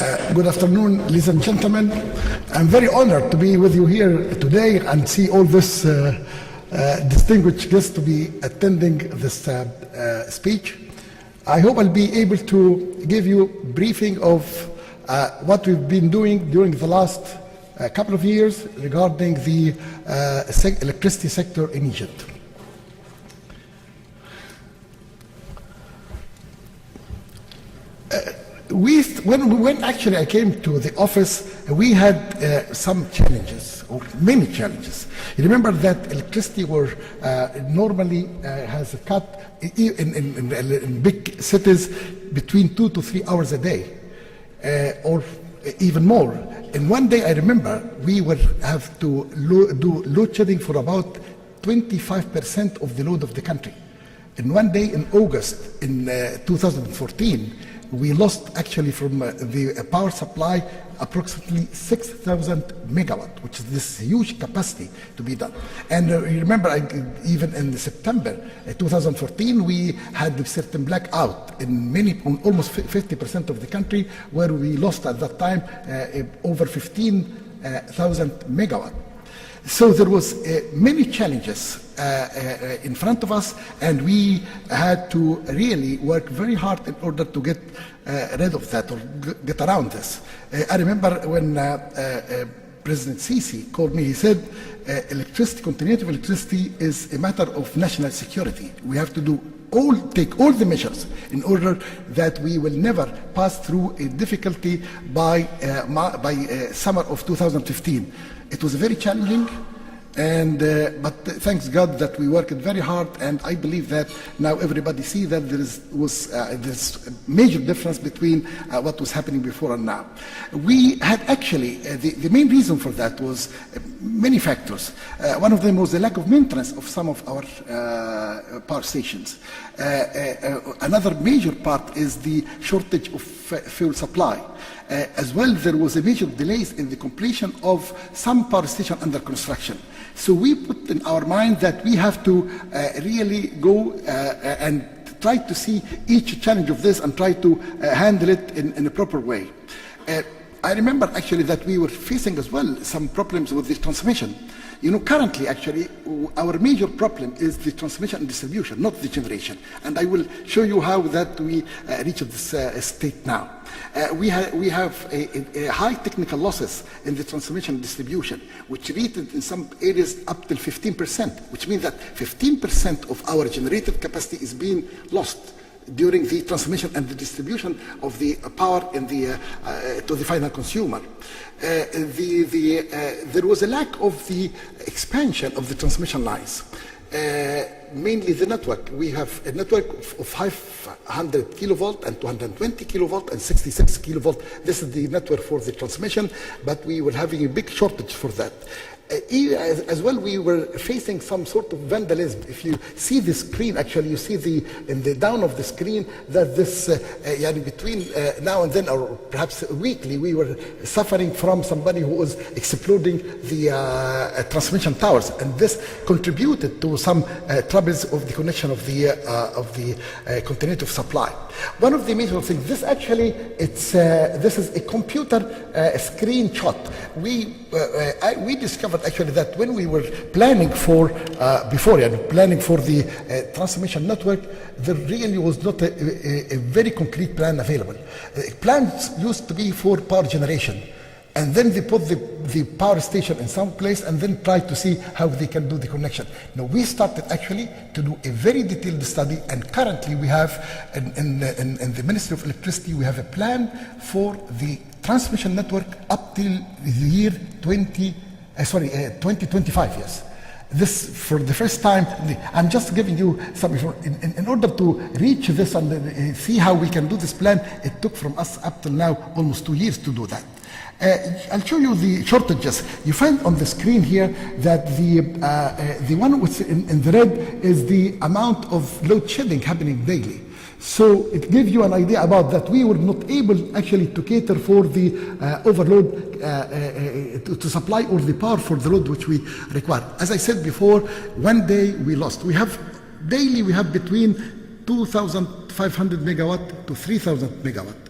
Good afternoon, ladies and gentlemen. I'm very honored to be with you here today and see all this distinguished guests to be attending this speech. I hope I'll be able to give you a briefing of what we've been doing during the last couple of years regarding the electricity sector in Egypt. When actually I came to the office, we had some challenges, or many challenges. You remember that electricity normally has a cut in big cities between 2 to 3 hours a day, or even more. And one day I remember we would have to do load shedding for about 25% of the load of the country. And one day in August in 2014, we lost actually from the power supply approximately 6,000 megawatt, which is this huge capacity to be done. And you remember, even in September 2014, we had a certain blackout in almost 50% of the country, where we lost at that time over 15,000 megawatt. So there was many challenges in front of us, and we had to really work very hard in order to get rid of that or get around this. I remember when President Sisi called me, he said, continuity of electricity is a matter of national security. We have to take all the measures in order that we will never pass through a difficulty by summer of 2015. It was very challenging, but thanks God that we worked very hard, and I believe that now everybody sees that there was this major difference between what was happening before and now. We had actually, the main reason for that was many factors. One of them was the lack of maintenance of some of our power stations. Another major part is the shortage of fuel supply. As well, there was a major delays in the completion of some power stations under construction. So we put in our mind that we have to really go and try to see each challenge of this and try to handle it in a proper way. I remember actually that we were facing as well some problems with the transmission. You know, currently actually our major problem is the transmission and distribution, not the generation. And I will show you how that we reach this state now. We have a high technical losses in the transmission and distribution, which reached in some areas up to 15%, which means that 15% of our generated capacity is being lost during the transmission and the distribution of the power to the final consumer. There was a lack of the expansion of the transmission lines. Mainly the network. We have a network of 500 kilovolt and 220 kilovolt and 66 kilovolt. This is the network for the transmission, but we were having a big shortage for that. As well, we were facing some sort of vandalism. If you see the screen, actually, you see in the down of the screen that this, between now and then, or perhaps weekly, we were suffering from somebody who was exploding the transmission towers, and this contributed to some troubles of the connection of the continuity of supply. One of the major things, this is a computer screenshot. We discovered actually that when we were planning for the transmission network, there really was not a very concrete plan available. Plans used to be for power generation, and then they put the power station in some place and then try to see how they can do the connection. Now we started actually to do a very detailed study, and currently we have in the Ministry of Electricity, we have a plan for the transmission network up till the year 2025, yes. This, for the first time, I'm just giving you some, in order to reach this and see how we can do this plan, it took from us up till now almost 2 years to do that. I'll show you the shortages. You find on the screen here that the one which in the red is the amount of load shedding happening daily. So it gives you an idea about that we were not able actually to cater for the overload to supply all the power for the load which we require. As I said before, one day we lost. Daily we have between 2,500 megawatt to 3,000 megawatt.